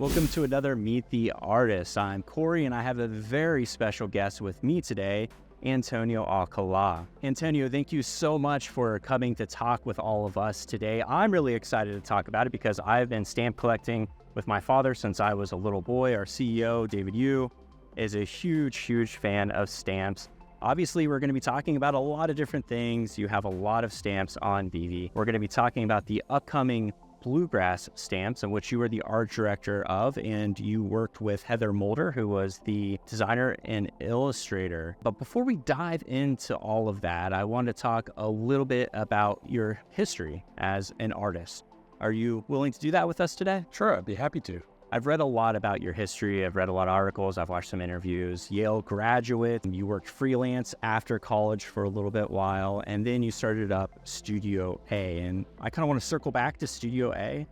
Welcome to another Meet the Artist. I'm Corey, and I have a very special guest with me today, Antonio Alcalá. Antonio, thank you so much for coming to talk with all of us today. I'm really excited to talk about it because I've been stamp collecting with my father since I was a little boy. Our CEO, David Yu, is a huge fan of stamps. Obviously, we're going to be talking about a lot of different things. You have a lot of stamps on VeVe. We're going to be talking about the upcoming Bluegrass Stamps, in which you were the art director of, and you worked with Heather Mulder, who was the designer and illustrator. But before we dive into all of that, I want to talk a little bit about your history as an artist. Are you willing to do that with us today? Sure, I'd be happy to. I've read a lot about your history. I've read a lot of articles. I've watched some interviews. Yale graduate. You worked freelance after college for a little bit while, and then you started up Studio A. And I kind of want to circle back to Studio A.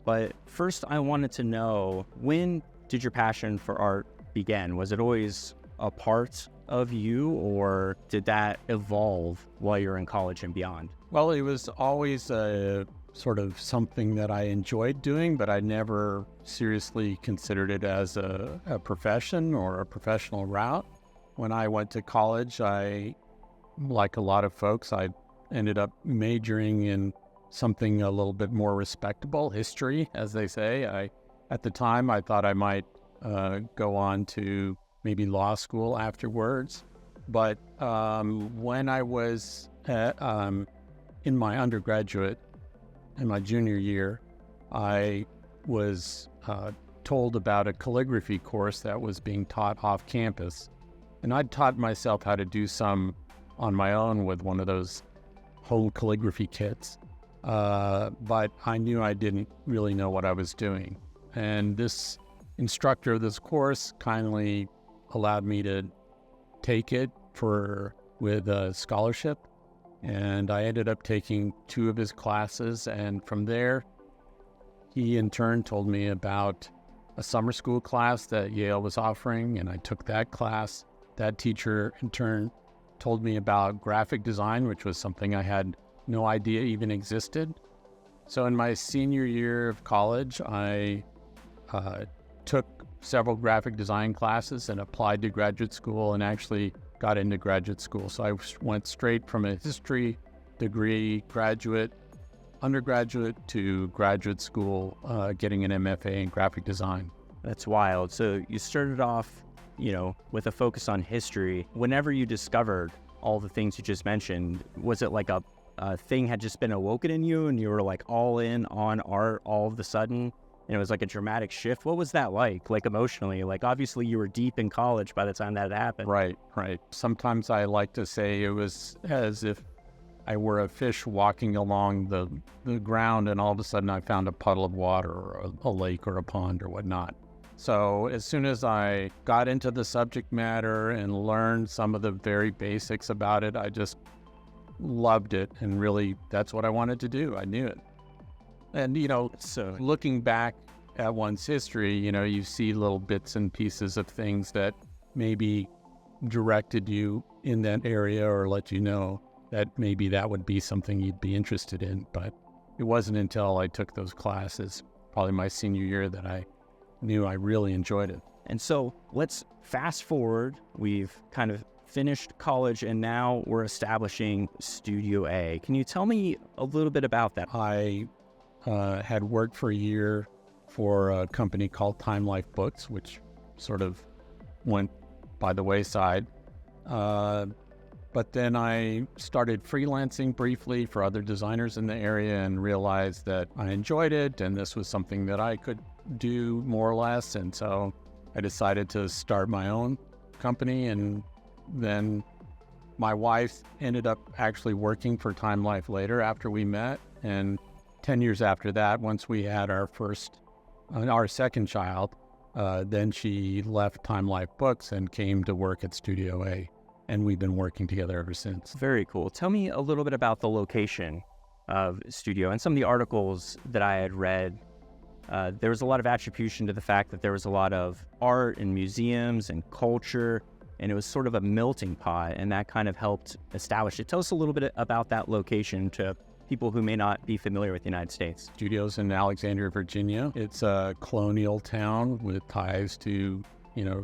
But first, I wanted to know, when did your passion for art begin? Was it always a part of you, or did that evolve while you were in college and beyond? Well, it was always a sort of something that I enjoyed doing, but I never seriously considered it as a profession or a professional route. When I went to college, like a lot of folks, I ended up majoring in something a little bit more respectable, history, as they say. At the time, I thought I might go on to maybe law school afterwards. But when I was in my undergraduate, in my junior year, I was told about a calligraphy course that was being taught off campus. And I'd taught myself how to do some on my own with one of those home calligraphy kits. But I knew I didn't really know what I was doing. And this instructor of this course kindly allowed me to take it with a scholarship. And I ended up taking 2 of his classes, and from there, he in turn told me about a summer school class that Yale was offering, and I took that class. That teacher in turn told me about graphic design, which was something I had no idea even existed. So in my senior year of college, I took several graphic design classes and applied to graduate school, and actually got into graduate school. So I went straight from a history degree undergraduate to graduate school, getting an MFA in graphic design. That's wild. So you started off, with a focus on history. Whenever you discovered all the things you just mentioned, was it like a thing had just been awoken in you and you were like all in on art all of a sudden? And it was like a dramatic shift. What was that like emotionally? Like, obviously you were deep in college by the time that happened. Right. Sometimes I like to say it was as if I were a fish walking along the ground, and all of a sudden I found a puddle of water or a lake or a pond or whatnot. So as soon as I got into the subject matter and learned some of the very basics about it, I just loved it. And really, that's what I wanted to do. I knew it. And, so looking back at one's history, you see little bits and pieces of things that maybe directed you in that area or let you know that maybe that would be something you'd be interested in. But it wasn't until I took those classes, probably my senior year, that I knew I really enjoyed it. And so let's fast forward. We've kind of finished college, and now we're establishing Studio A. Can you tell me a little bit about that? I had worked for a year for a company called Time Life Books, which sort of went by the wayside. But then I started freelancing briefly for other designers in the area and realized that I enjoyed it and this was something that I could do more or less. And so I decided to start my own company. And then my wife ended up actually working for Time Life later after we met. And 10 years after that, once we had our second child, then she left Time Life Books and came to work at Studio A. And we've been working together ever since. Very cool. Tell me a little bit about the location of Studio. And some of the articles that I had read, there was a lot of attribution to the fact that there was a lot of art and museums and culture, and it was sort of a melting pot, and that kind of helped establish it. Tell us a little bit about that location to people who may not be familiar with the United States? Studios in Alexandria, Virginia. It's a colonial town with ties to,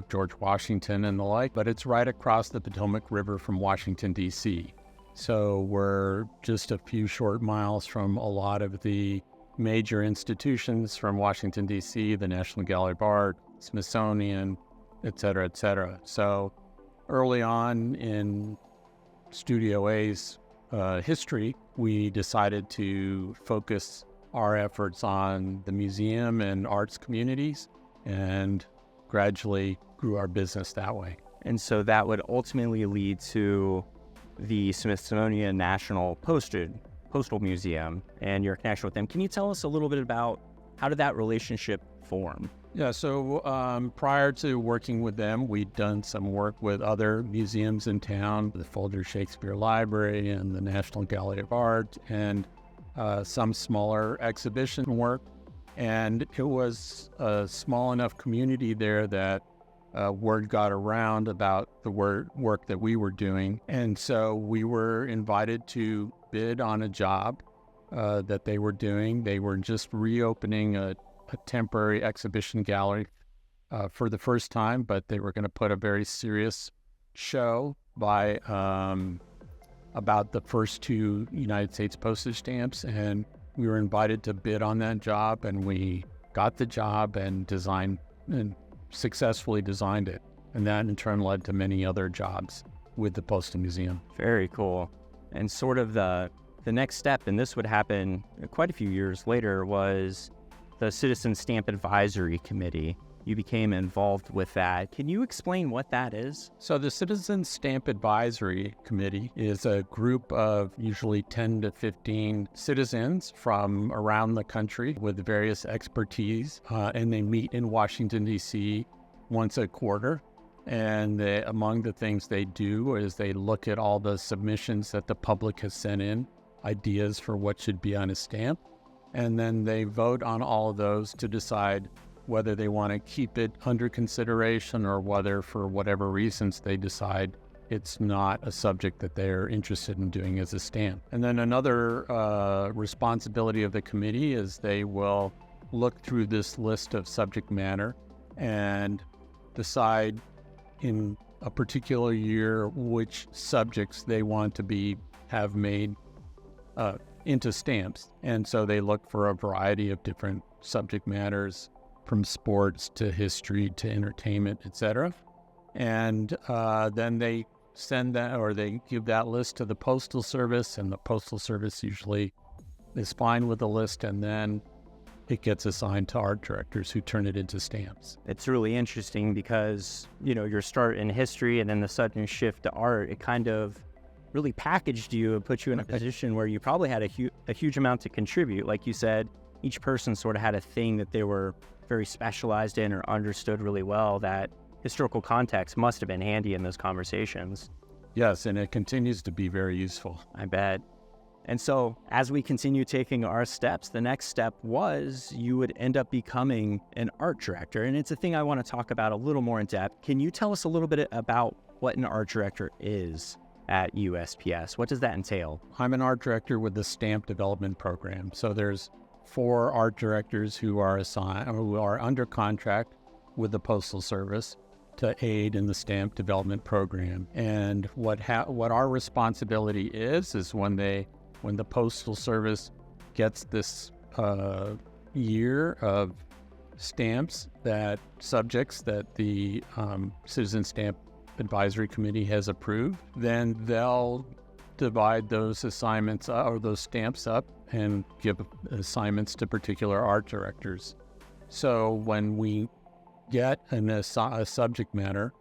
George Washington and the like, but it's right across the Potomac River from Washington, D.C. So we're just a few short miles from a lot of the major institutions from Washington, D.C., the National Gallery of Art, Smithsonian, et cetera, et cetera. So early on in Studio A's history, we decided to focus our efforts on the museum and arts communities and gradually grew our business that way. And so that would ultimately lead to the Smithsonian National Postal Museum and your connection with them. Can you tell us a little bit about how did that relationship form? Yeah, so prior to working with them, we'd done some work with other museums in town, the Folger Shakespeare Library and the National Gallery of Art, and some smaller exhibition work. And it was a small enough community there that word got around about the work that we were doing. And so we were invited to bid on a job that they were doing. They were just reopening a temporary exhibition gallery for the first time, but they were going to put a very serious show by about the first 2 United States postage stamps, and we were invited to bid on that job, and we got the job and successfully designed it, and that in turn led to many other jobs with the Postal Museum. Very cool. And sort of the next step, and this would happen quite a few years later, was the Citizen Stamp Advisory Committee. You became involved with that. Can you explain what that is? So the Citizen Stamp Advisory Committee is a group of usually 10 to 15 citizens from around the country with various expertise, and they meet in Washington, D.C. once a quarter. And among the things they do is they look at all the submissions that the public has sent in, ideas for what should be on a stamp, and then they vote on all of those to decide whether they want to keep it under consideration or whether, for whatever reasons, they decide it's not a subject that they're interested in doing as a stamp. And then another responsibility of the committee is they will look through this list of subject matter and decide in a particular year which subjects they want to have made into stamps. And so they look for a variety of different subject matters, from sports to history to entertainment, etc. And then they send that, or they give that list to the Postal Service, and the Postal Service usually is fine with the list, and then it gets assigned to art directors who turn it into stamps. It's really interesting because, your start in history and then the sudden shift to art, it kind of really packaged you and put you in a position where you probably had a huge amount to contribute. Like you said, each person sort of had a thing that they were very specialized in or understood really well. That historical context must have been handy in those conversations. Yes, and it continues to be very useful. I bet. And so as we continue taking our steps, the next step was you would end up becoming an art director. And it's a thing I want to talk about a little more in depth. Can you tell us a little bit about what an art director is at USPS? What does that entail? I'm an art director with the Stamp Development Program. So there's 4 art directors who are under contract with the Postal Service to aid in the Stamp Development Program. And what our responsibility is when the Postal Service gets this year of stamps, subjects that the Citizen Stamp Advisory Committee has approved, then they'll divide those assignments or those stamps up and give assignments to particular art directors. So when we get a subject matter,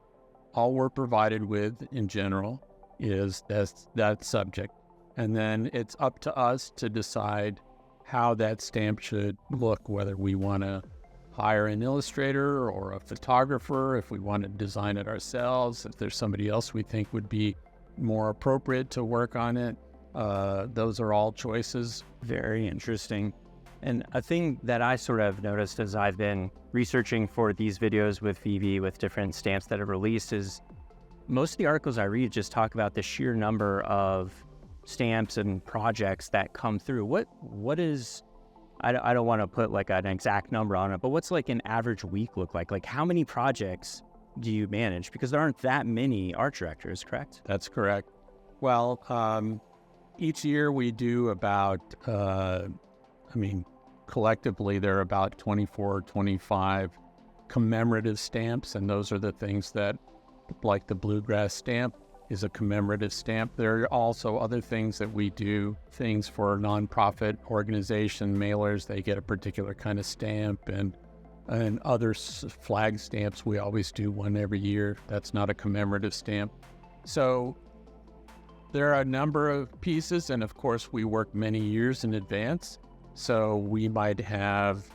all we're provided with in general is that subject. And then it's up to us to decide how that stamp should look, whether we want to hire an illustrator or a photographer, if we want to design it ourselves, if there's somebody else we think would be more appropriate to work on it. Those are all choices. Very interesting. And a thing that I sort of noticed as I've been researching for these videos with VeVe, with different stamps that are released, is most of the articles I read just talk about the sheer number of stamps and projects that come through, what is, I don't want to put like an exact number on it, but what's like an average week look like? Like how many projects do you manage? Because there aren't that many art directors, correct? That's correct. Well, each year we do about, collectively there are about 24, 25 commemorative stamps, and those are the things that, like the Bluegrass Stamp is a commemorative stamp. There are also other things that we do, things for nonprofit organization mailers, they get a particular kind of stamp, and other flag stamps, we always do one every year. That's not a commemorative stamp. So there are a number of pieces, and of course we work many years in advance. So we might have,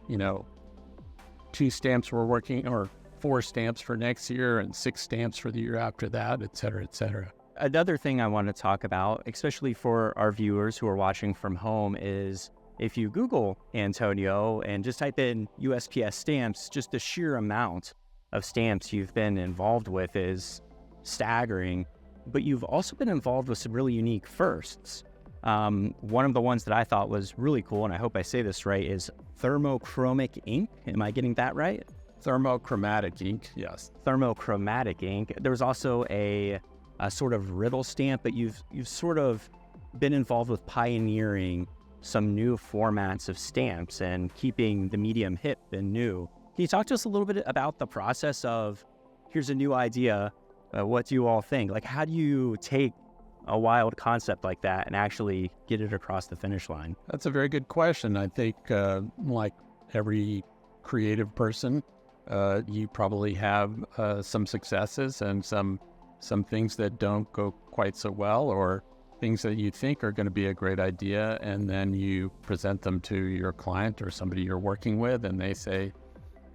2 stamps we're working, or 4 stamps for next year and 6 stamps for the year after that, et cetera, et cetera. Another thing I want to talk about, especially for our viewers who are watching from home, is if you Google Antonio and just type in USPS stamps, just the sheer amount of stamps you've been involved with is staggering. But you've also been involved with some really unique firsts. One of the ones that I thought was really cool, and I hope I say this right, is thermochromic ink. Am I getting that right? Thermochromatic ink, yes. Thermochromatic ink. There was also a sort of riddle stamp, but you've sort of been involved with pioneering some new formats of stamps and keeping the medium hip and new. Can you talk to us a little bit about the process of, here's a new idea, what do you all think? Like, how do you take a wild concept like that and actually get it across the finish line? That's a very good question. I think, like every creative person, you probably have some successes and some things that don't go quite so well, or things that you think are going to be a great idea, and then you present them to your client or somebody you're working with, and they say,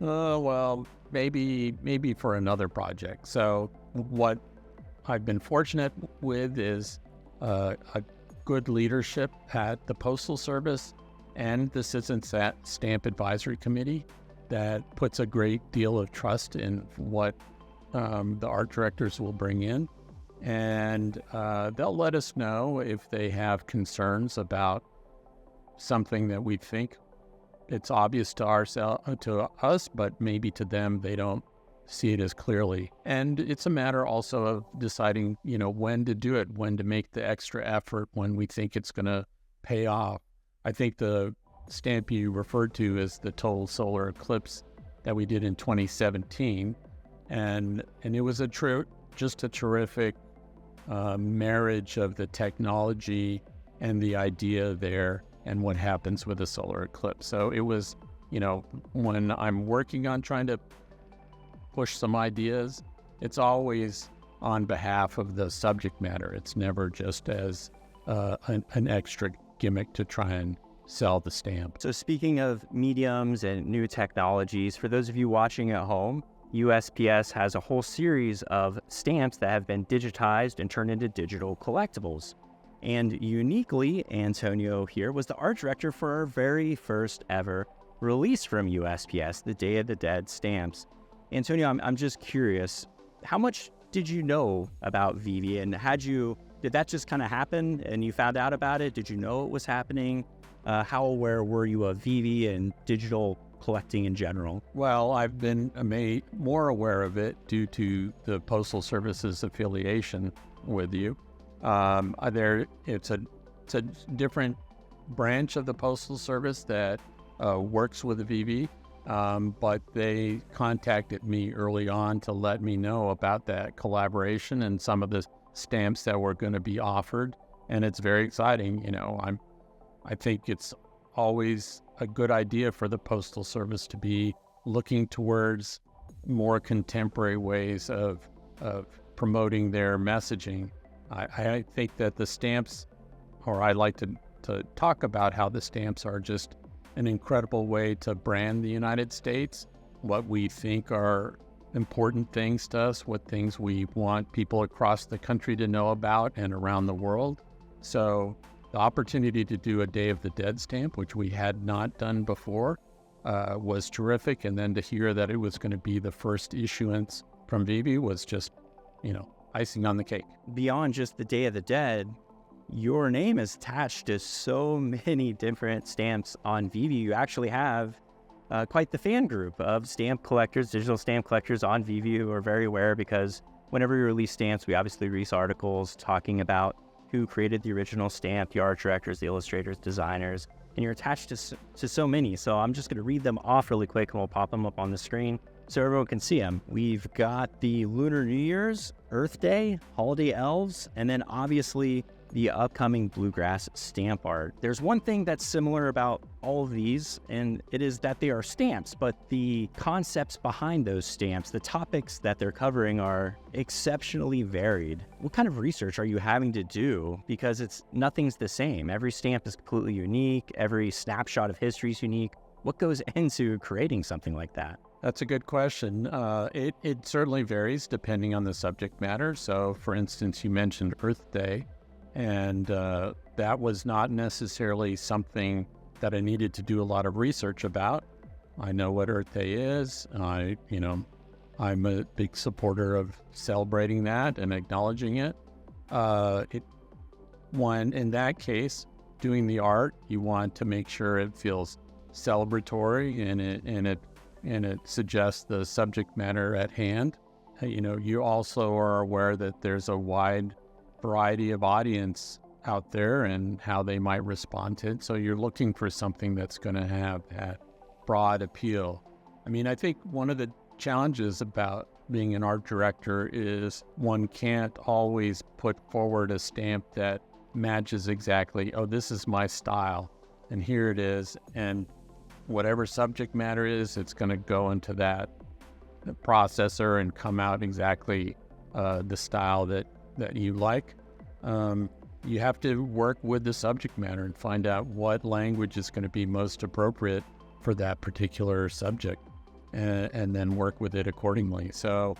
oh, well, maybe for another project. So what I've been fortunate with is a good leadership at the Postal Service and the Citizen Stamp Advisory Committee that puts a great deal of trust in what the art directors will bring in. And they'll let us know if they have concerns about something that we think it's obvious to us, but maybe to them they don't see it as clearly. And it's a matter also of deciding, when to do it, when to make the extra effort, when we think it's going to pay off. I think the stamp you referred to is the total solar eclipse that we did in 2017, and it was just a terrific marriage of the technology and the idea there and what happens with a solar eclipse. So it was, when I'm working on trying to push some ideas, it's always on behalf of the subject matter. It's never just as an extra gimmick to try and sell the stamp. So speaking of mediums and new technologies, for those of you watching at home, USPS has a whole series of stamps that have been digitized and turned into digital collectibles. And uniquely, Antonio here was the art director for our very first ever release from USPS, the Day of the Dead stamps. Antonio, I'm just curious, how much did you know about VeVe, and did that just kind of happen and you found out about it? Did you know it was happening? How aware were you of VeVe and digital collecting in general? Well, I've been made more aware of it due to the Postal Service's affiliation with you. It's a different branch of the Postal Service that works with the VeVe, but they contacted me early on to let me know about that collaboration and some of the stamps that were going to be offered, and it's very exciting. I think it's always a good idea for the Postal Service to be looking towards more contemporary ways of promoting their messaging. I think that the stamps, or I like to talk about how the stamps are just an incredible way to brand the United States, what we think are important things to us, what things we want people across the country to know about and around the world. So the opportunity to do a Day of the Dead stamp, which we had not done before, was terrific. And then to hear that it was going to be the first issuance from VeVe was just, icing on the cake. Beyond just the Day of the Dead, your name is attached to so many different stamps on VeVe. You actually have quite the fan group of stamp collectors, digital stamp collectors on VeVe who are very aware, because whenever we release stamps, we obviously release articles talking about who created the original stamp, the art directors, the illustrators, designers, and you're attached to so many. So I'm just going to read them off really quick, and we'll pop them up on the screen so everyone can see them. We've got the Lunar New Years, Earth Day, Holiday Elves, and then obviously the upcoming Bluegrass stamp art. There's one thing that's similar about all of these, and it is that they are stamps, but the concepts behind those stamps, the topics that they're covering, are exceptionally varied. What kind of research are you having to do? Because nothing's the same. Every stamp is completely unique. Every snapshot of history is unique. What goes into creating something like that? That's a good question. It certainly varies depending on the subject matter. So, for instance, you mentioned Earth Day, and that was not necessarily something that I needed to do a lot of research about. I know what Earth Day is. I'm a big supporter of celebrating that and acknowledging it. In that case, doing the art, you want to make sure it feels celebratory and it suggests the subject matter at hand. You also are aware that there's a wide variety of audience out there and how they might respond to it. So you're looking for something that's going to have that broad appeal. I think one of the challenges about being an art director is one can't always put forward a stamp that matches exactly, oh, this is my style, and here it is, and whatever subject matter is, it's going to go into that processor and come out exactly the style that you like. You have to work with the subject matter and find out what language is going to be most appropriate for that particular subject, and then work with it accordingly. So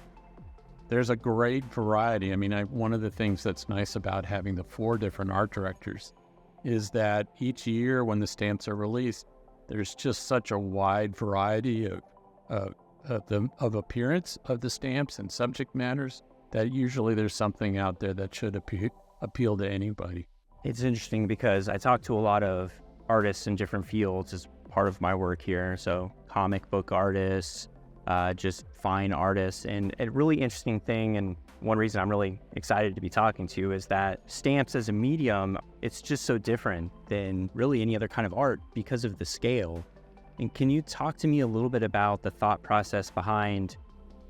there's a great variety. One of the things that's nice about having the 4 different art directors is that each year when the stamps are released, there's just such a wide variety of appearance of the stamps and subject matters that usually there's something out there that should appeal to anybody. It's interesting because I talk to a lot of artists in different fields as part of my work here. So comic book artists, just fine artists. And a really interesting thing, and one reason I'm really excited to be talking to you, is that stamps as a medium, it's just so different than really any other kind of art because of the scale. And can you talk to me a little bit about the thought process behind,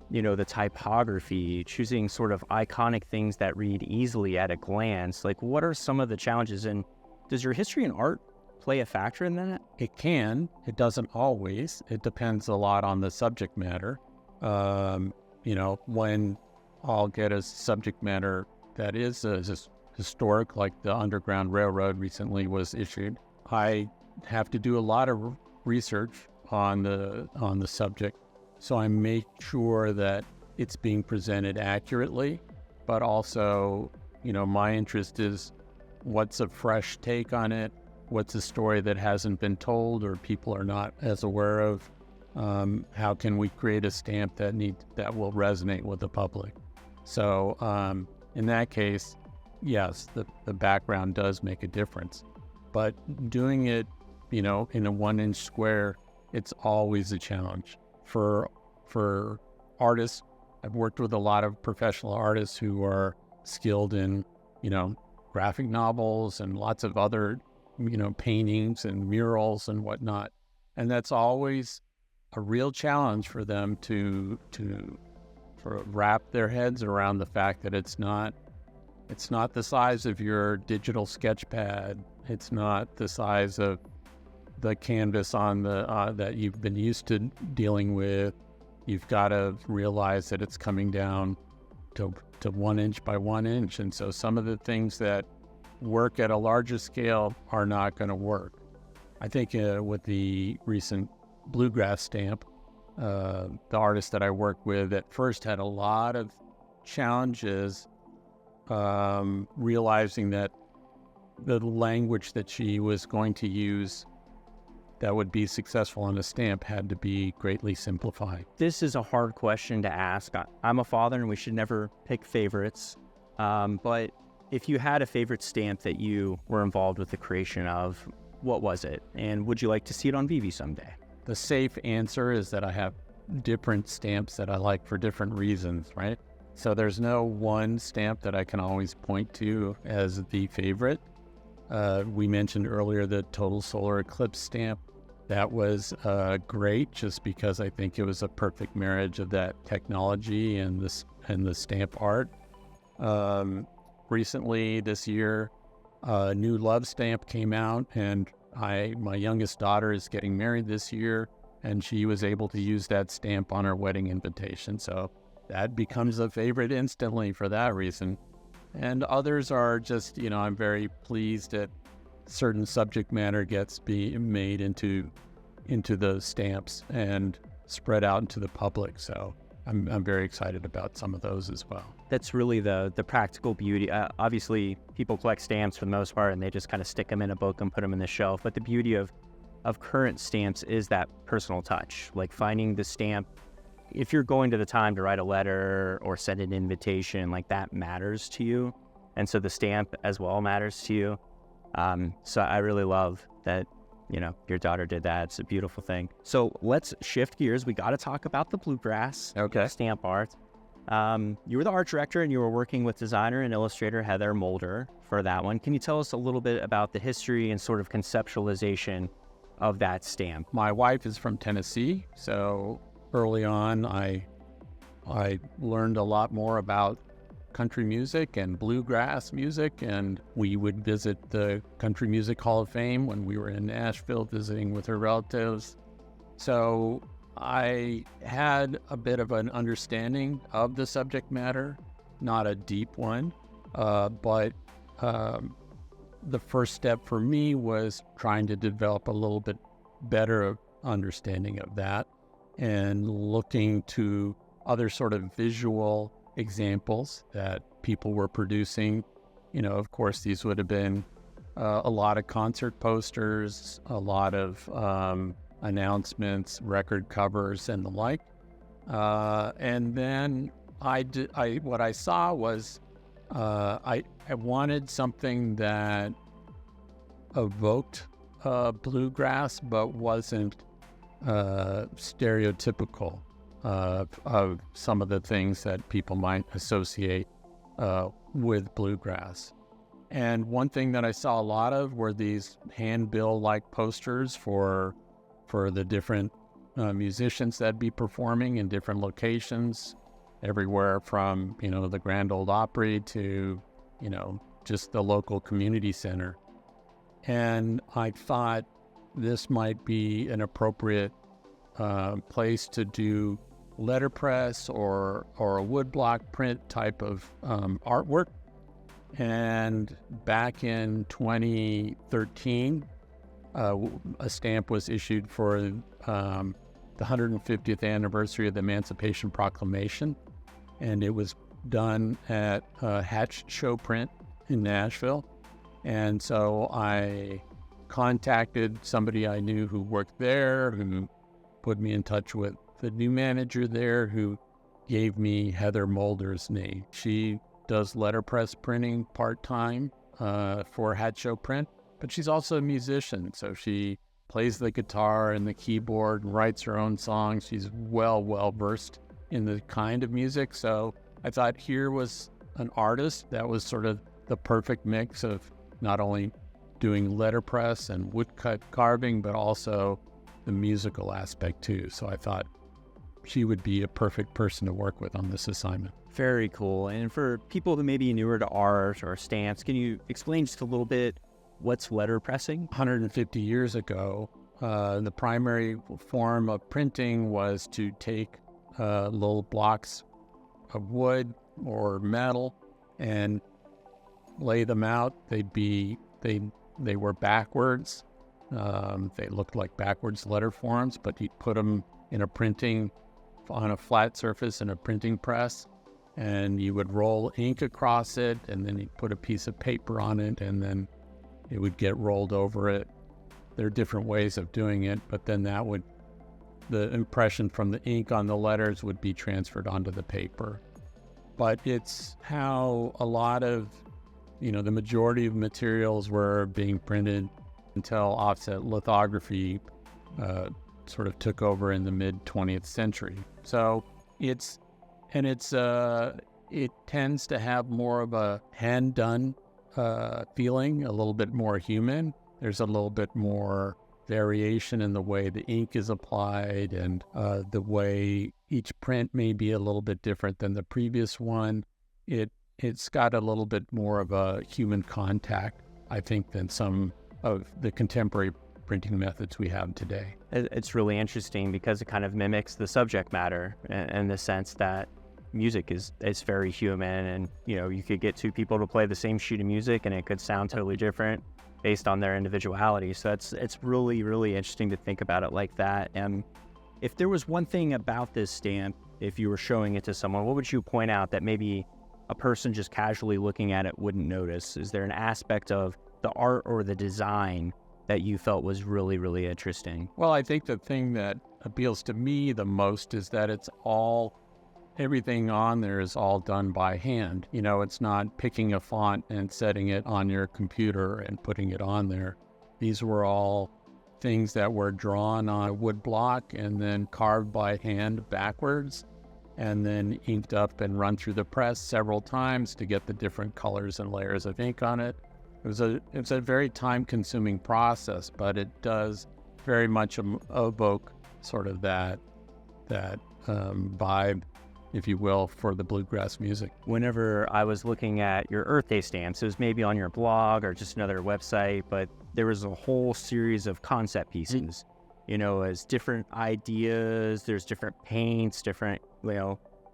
the typography, choosing sort of iconic things that read easily at a glance? Like, what are some of the challenges, and does your history in art play a factor in that? It can. It doesn't always. It depends a lot on the subject matter. When I'll get a subject matter that is historic, like the Underground Railroad recently was issued, I have to do a lot of research on the subject. So I make sure that it's being presented accurately, but also, my interest is what's a fresh take on it, what's a story that hasn't been told or people are not as aware of. How can we create a stamp that will resonate with the public? So in that case, yes, the background does make a difference. But doing it, in a 1-inch square, it's always a challenge. For artists, I've worked with a lot of professional artists who are skilled in, graphic novels and lots of other, paintings and murals and whatnot. And that's always a real challenge for them to wrap their heads around the fact that it's not the size of your digital sketch pad. It's not the size of the canvas on the that you've been used to dealing with. You've got to realize that it's coming down to 1 inch by 1 inch. And so some of the things that work at a larger scale are not going to work. I think with the recent Bluegrass stamp, the artist that I worked with at first had a lot of challenges realizing that the language that she was going to use that would be successful on a stamp had to be greatly simplified. This is a hard question to ask. I'm a father and we should never pick favorites. But If you had a favorite stamp that you were involved with the creation of, what was it? And would you like to see it on VeVe someday? The safe answer is that I have different stamps that I like for different reasons, right? So there's no one stamp that I can always point to as the favorite. We mentioned earlier the total solar eclipse stamp. That was great just because I think it was a perfect marriage of that technology and the stamp art. Recently this year, a new love stamp came out, and my youngest daughter is getting married this year, and she was able to use that stamp on her wedding invitation. So that becomes a favorite instantly for that reason. And others are just, I'm very pleased that certain subject matter gets made into the stamps and spread out into the public. So I'm very excited about some of those as well. That's really the practical beauty. Obviously, people collect stamps for the most part, and they just kind of stick them in a book and put them in the shelf. But the beauty of current stamps is that personal touch, like finding the stamp. If you're going to the time to write a letter or send an invitation, like that matters to you. And so the stamp as well matters to you. So I really love that, your daughter did that. It's a beautiful thing. So let's shift gears. We got to talk about the Bluegrass stamp art. You were the art director, and you were working with designer and illustrator Heather Mulder for that one. Can you tell us a little bit about the history and sort of conceptualization of that stamp? My wife is from Tennessee, so early on I learned a lot more about country music and bluegrass music, and we would visit the Country Music Hall of Fame when we were in Nashville visiting with her relatives. So I had a bit of an understanding of the subject matter, not a deep one, but the first step for me was trying to develop a little bit better understanding of that and looking to other sort of visual examples that people were producing. Of course, these would have been a lot of concert posters, a lot of announcements, record covers, and the like. And then what I saw was I wanted something that evoked bluegrass, but wasn't stereotypical of some of the things that people might associate with bluegrass. And one thing that I saw a lot of were these handbill-like posters for the different musicians that'd be performing in different locations, everywhere from, the Grand Ole Opry to, just the local community center. And I thought this might be an appropriate place to do letterpress or a woodblock print type of artwork. And back in 2013, a stamp was issued for the 150th anniversary of the Emancipation Proclamation, and it was done at Hatch Show Print in Nashville. And so I contacted somebody I knew who worked there, who put me in touch with the new manager there, who gave me Heather Mulder's name. She does letterpress printing part-time for Hatch Show Print, but she's also a musician, so she plays the guitar and the keyboard and writes her own songs. She's well versed in the kind of music. So I thought here was an artist that was sort of the perfect mix of not only doing letterpress and woodcut carving, but also the musical aspect too. So I thought she would be a perfect person to work with on this assignment. Very cool. And for people who may be newer to art or stamps, can you explain just a little bit what's letterpressing? 150 years ago, the primary form of printing was to take little blocks of wood or metal and lay them out. They were backwards. They looked like backwards letter forms, but you'd put them in on a flat surface in a printing press, and you would roll ink across it, and then you'd put a piece of paper on it, and then it would get rolled over it. There are different ways of doing it, but then the impression from the ink on the letters would be transferred onto the paper. But it's how a lot of the majority of materials were being printed until offset lithography sort of took over in the mid 20th century. So it tends to have more of a hand done feeling, a little bit more human. There's a little bit more variation in the way the ink is applied, and the way each print may be a little bit different than the previous one. It's got a little bit more of a human contact, I think, than some of the contemporary printing methods we have today. It's really interesting because it kind of mimics the subject matter in the sense that music is very human, and you could get two people to play the same sheet of music and it could sound totally different based on their individuality. So it's really, really interesting to think about it like that. And if there was one thing about this stamp, if you were showing it to someone, what would you point out that maybe a person just casually looking at it wouldn't notice? Is there an aspect of the art or the design that you felt was really, really interesting? Well, I think the thing that appeals to me the most is that everything on there is all done by hand. It's not picking a font and setting it on your computer and putting it on there. These were all things that were drawn on a wood block and then carved by hand backwards, and then inked up and run through the press several times to get the different colors and layers of ink on it. It was a very time-consuming process, but it does very much evoke sort of that vibe, if you will, for the bluegrass music. Whenever I was looking at your Earth Day stamps, it was maybe on your blog or just another website, but there was a whole series of concept pieces, as different ideas, there's different paints, different,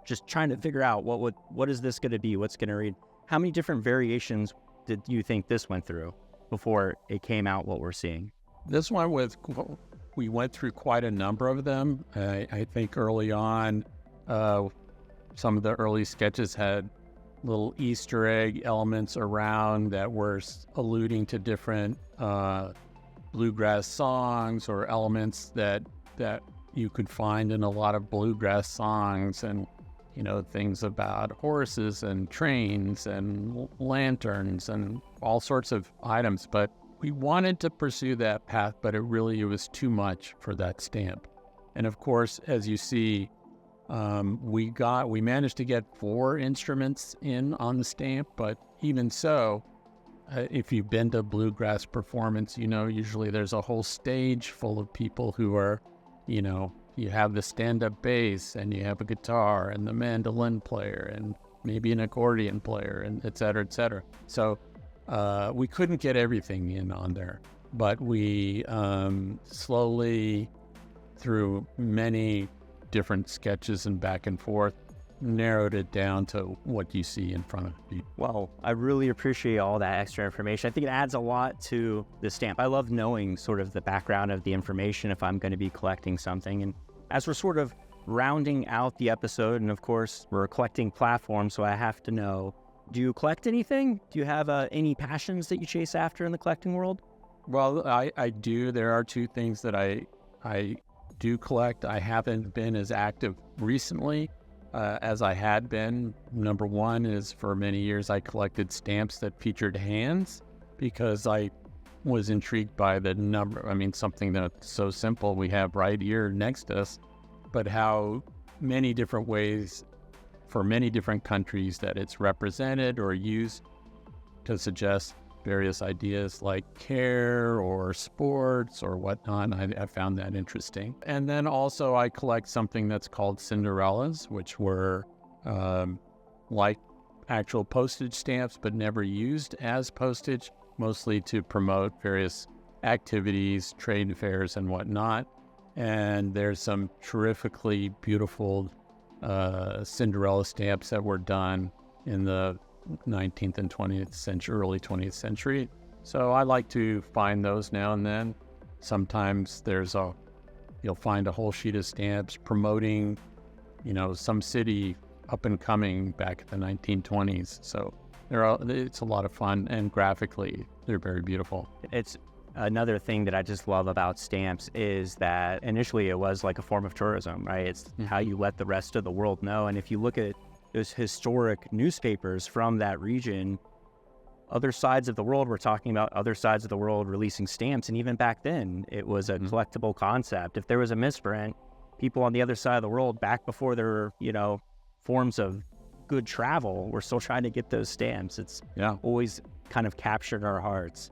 just trying to figure out what is this going to be, what's going to read. How many different variations did you think this went through before it came out what we're seeing? This one we went through quite a number of them. I think early on, some of the early sketches had little Easter egg elements around that were alluding to different bluegrass songs or elements that you could find in a lot of bluegrass songs, and things about horses and trains and lanterns and all sorts of items. But we wanted to pursue that path, but it was too much for that stamp. And of course, as you see, we managed to get 4 instruments in on the stamp, but even so, if you've been to bluegrass performance, usually there's a whole stage full of people who are, you have the stand-up bass, and you have a guitar, and the mandolin player, and maybe an accordion player, and et cetera, et cetera. So we couldn't get everything in on there, but we slowly, through many different sketches and back and forth, narrowed it down to what you see in front of you. Well, I really appreciate all that extra information. I think it adds a lot to the stamp. I love knowing sort of the background of the information if I'm going to be collecting something. And as we're sort of rounding out the episode, and of course we're a collecting platform, so I have to know, do you collect anything? Do you have any passions that you chase after in the collecting world? Well, I do. There are 2 things that I do collect. I haven't been as active recently as I had been. Number one is, for many years I collected stamps that featured hands, because I was intrigued by the number. Something that's so simple we have right here next to us, but how many different ways for many different countries that it's represented or used to suggest various ideas like care or sports or whatnot. I found that interesting. And then also I collect something that's called Cinderellas, which were like actual postage stamps, but never used as postage, mostly to promote various activities, trade fairs and whatnot. And there's some terrifically beautiful Cinderella stamps that were done in the 19th and 20th century, early 20th century. So I like to find those now and then. Sometimes you'll find a whole sheet of stamps promoting, some city up and coming back in the 1920s. So it's a lot of fun, and graphically, they're very beautiful. It's another thing that I just love about stamps is that initially it was like a form of tourism, right? It's how you let the rest of the world know. And if you look at those historic newspapers from that region, other sides of the world. We're talking about other sides of the world releasing stamps. And even back then, it was a collectible concept. If there was a misprint, people on the other side of the world, back before there were, forms of good travel, were still trying to get those stamps. It's always kind of captured our hearts.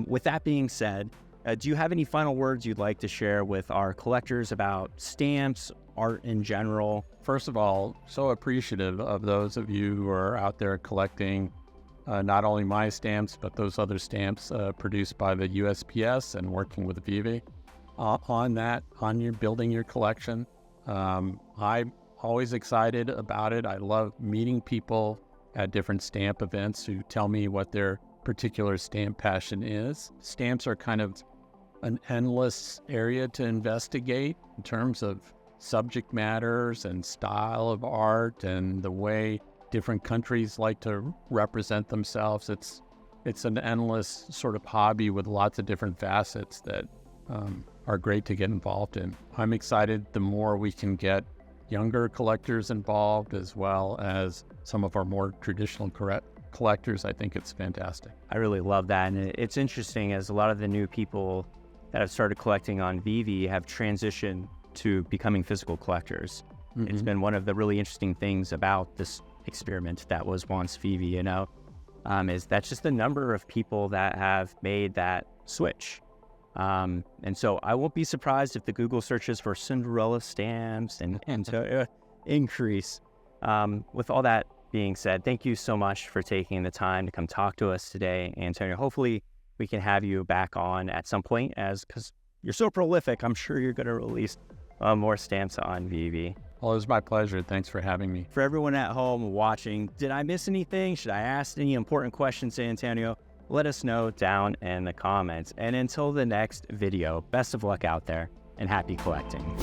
With that being said, do you have any final words you'd like to share with our collectors about stamps, art in general? First of all, so appreciative of those of you who are out there collecting not only my stamps, but those other stamps produced by the USPS and working with VeVe on your building your collection. I'm always excited about it. I love meeting people at different stamp events who tell me what their particular stamp passion is. Stamps are kind of an endless area to investigate in terms of subject matters and style of art and the way different countries like to represent themselves. It's an endless sort of hobby with lots of different facets that are great to get involved in. I'm excited the more we can get younger collectors involved, as well as some of our more traditional collectors. I think it's fantastic. I really love that. And it's interesting, as a lot of the new people that have started collecting on VeVe have transitioned to becoming physical collectors. It's been one of the really interesting things about this experiment that was once VeVe, is that's just the number of people that have made that switch. And so I won't be surprised if the Google searches for Cinderella stamps and increase. With all that being said, thank you so much for taking the time to come talk to us today, Antonio. Hopefully we can have you back on at some point, because you're so prolific. I'm sure you're going to release more stamps on VeVe. Well, it was my pleasure. Thanks for having me. For everyone at home watching, did I miss anything? Should I ask any important questions to Antonio? Let us know down in the comments. And until the next video, best of luck out there and happy collecting.